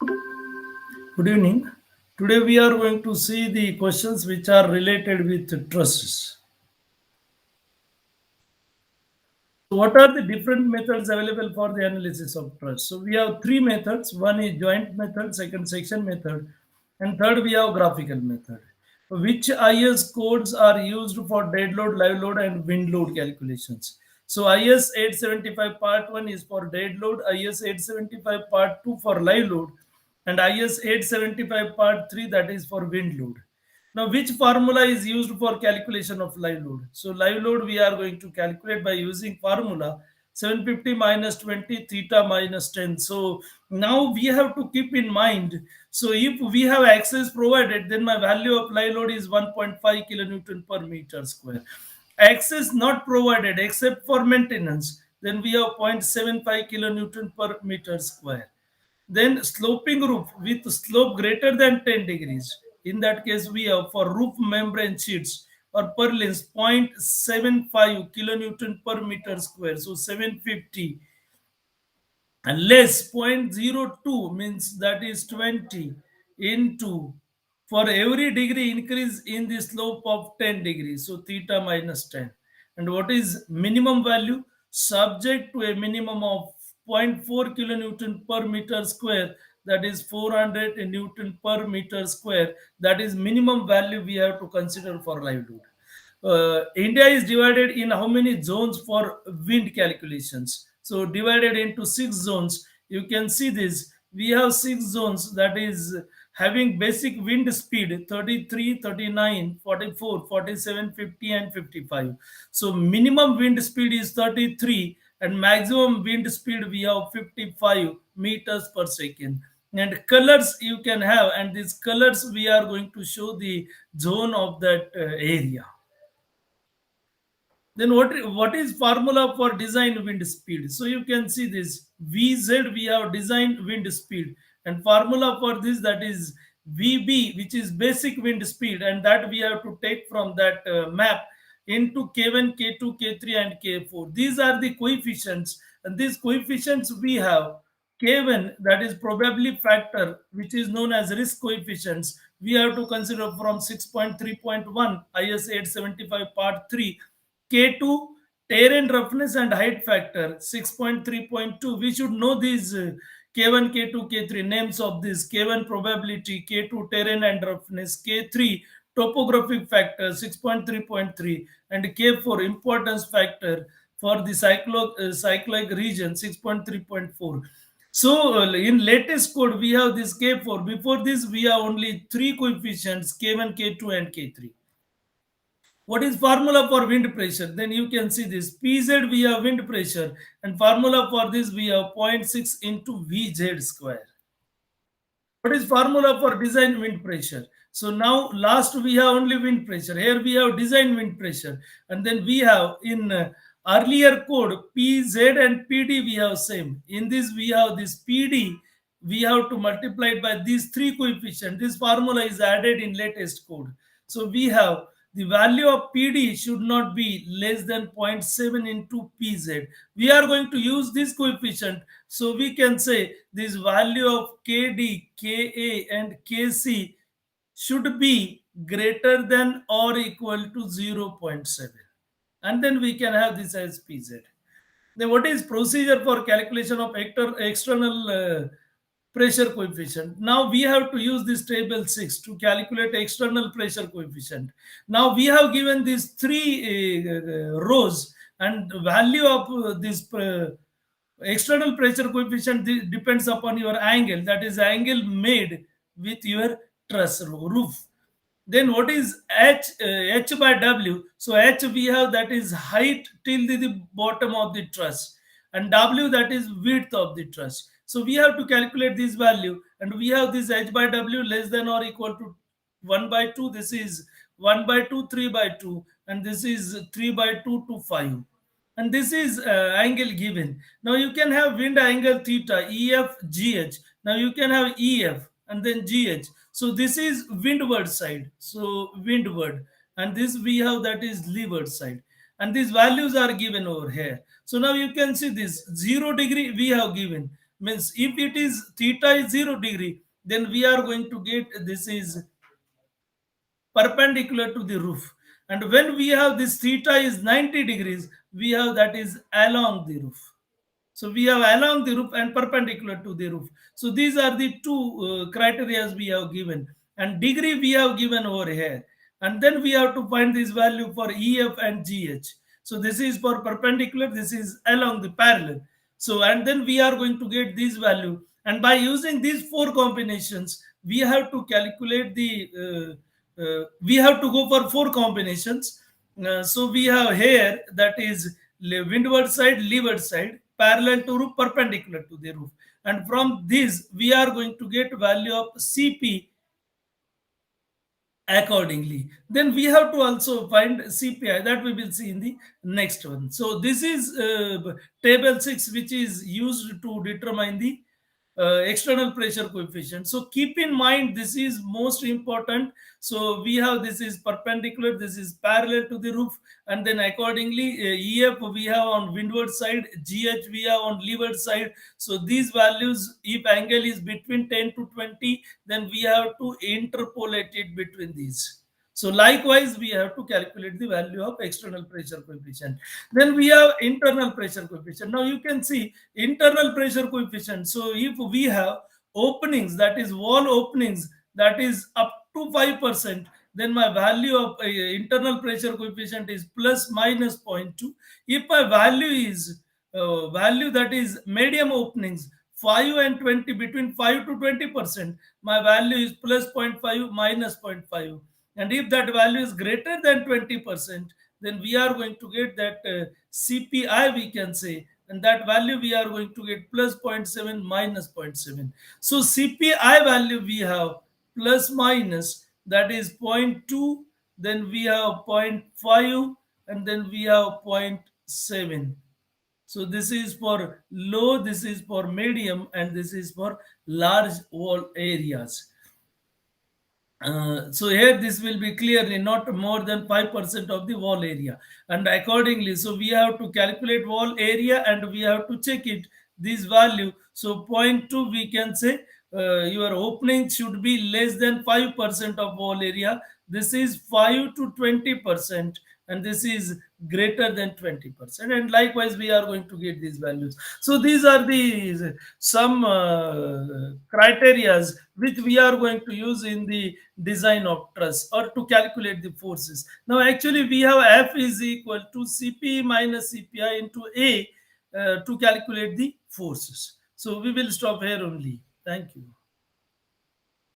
Good evening. Today we are going to see the questions which are related with trusts. What are the different methods available for the analysis of trust? So we have three methods. One is joint method, second section method, and third we have graphical method. Which IS codes are used for dead load, live load, and wind load calculations? So IS 875 part 1 is for dead load, IS 875 part 2 for live load, and IS 875 part 3 that is for wind load. Now, which formula is used for calculation of live load? So, live load we are going to calculate by using formula 750 minus 20 theta minus 10. So, now we have to keep in mind. So, if we have access provided, then my value of live load is 1.5 kilonewton per meter square. Access not provided except for maintenance, then we have 0.75 kilonewton per meter square. Then sloping roof with slope greater than 10 degrees. In that case, we have for roof membrane sheets or purlins 0.75 kilonewton per meter square. So 750 and less 0.02 means that is 20 into for every degree increase in the slope of 10 degrees, so theta minus 10. And what is minimum value? Subject to a minimum of zero point 0.4 kilonewton per meter square, that is 400 newton per meter square. That is minimum value we have to consider for live load. India is divided in how many zones for wind calculations? So divided into 6 zones. You can see this. We have 6 zones, that is having basic wind speed 33, 39, 44, 47, 50, and 55. So minimum wind speed is 33 and maximum wind speed we have 55 meters per second. And colors you can have, and these colors we are going to show the zone of that area. Then what is formula for design wind speed? So you can see this Vz we have design wind speed, and formula for this, that is Vb, which is basic wind speed, and that we have to take from that map into K1, K2, K3, and K4. These are the coefficients, and these coefficients we have K1, that is probability factor, which is known as risk coefficients. We have to consider from 6.3.1 IS 875 part 3. K2 terrain roughness and height factor 6.3.2. We should know these K1, K2, K3 names of this. K1 probability, K2 terrain and roughness, K3 topographic factor 6.3.3, and K4 importance factor for the cyclic region 6.3.4. So in latest code we have this K4. Before this we have only three coefficients, K1, K2, and K3. What is formula for wind pressure? Then you can see this Pz we have wind pressure, and formula for this we have zero point 0.6 into Vz square. What is formula for design wind pressure? So now last we have only wind pressure. Here we have design wind pressure, and then we have in earlier code Pz and Pd we have same. In this we have this Pd, we have to multiply it by these three coefficients. This formula is added in latest code. So we have the value of PD should not be less than 0.7 into Pz. We are going to use this coefficient. So we can say this value of Kd, Ka, and Kc should be greater than or equal to 0.7. And then we can have this as Pz. Then what is procedure for calculation of external pressure coefficient? Now we have to use this table 6 to calculate external pressure coefficient. Now we have given these three rows, and value of this external pressure coefficient depends upon your angle, that is angle made with your truss roof. Then what is h by w? So h we have, that is height till the bottom of the truss, and w that is width of the truss. So we have to calculate this value, and we have this h by w less than or equal to 1 by 2. This is 1 by 2, 3 by 2, and this is 3 by 2 to 5. And this is angle given. Now you can have wind angle theta, EF, GH. Now you can have EF and then GH. So this is windward side. So windward. And this we have, that is leeward side. And these values are given over here. So now you can see this 0 degree we have given. Means if it is theta is 0 degree, then we are going to get this is perpendicular to the roof. And when we have this theta is 90 degrees, we have that is along the roof. So we have along the roof and perpendicular to the roof. So these are the two criteria we have given. And degree we have given over here. And then we have to find this value for EF and GH. So this is for perpendicular, this is along the parallel. So and then we are going to get this value. And by using these four combinations, we have to calculate we have to go for four combinations. So we have here that is windward side, leeward side, parallel to roof, perpendicular to the roof. And from this, we are going to get value of CP accordingly. Then we have to also find CPI that we will see in the next one. So this is table 6, which is used to determine the external pressure coefficient. So keep in mind, this is most important. So we have this is perpendicular, this is parallel to the roof, and then accordingly EF we have on windward side, GH we have on leeward side. So these values, if angle is between 10 to 20, then we have to interpolate it between these. So likewise, we have to calculate the value of external pressure coefficient. Then we have internal pressure coefficient. Now you can see internal pressure coefficient. So if we have openings, that is wall openings, that is up to 5%, then my value of internal pressure coefficient is plus minus 0.2. If my value is value that is medium openings, 5 and 20, between 5 to 20%, my value is plus 0.5 minus 0.5. And if that value is greater than 20%, then we are going to get that CPI, we can say, and that value we are going to get plus 0.7 minus 0.7. So CPI value we have plus minus, that is 0.2, then we have 0.5, and then we have 0.7. So this is for low, this is for medium, and this is for large wall areas. So here this will be clearly not more than 5% of the wall area, and accordingly, so we have to calculate wall area and we have to check it this value. So 0.2, we can say your opening should be less than 5% of wall area. This is 5 to 20%, and this is greater than 20%, and likewise we are going to get these values. So these are the some criterias which we are going to use in the design of truss or to calculate the forces. Now actually we have F is equal to CP minus CPI into A to calculate the forces. So we will stop here only. Thank you.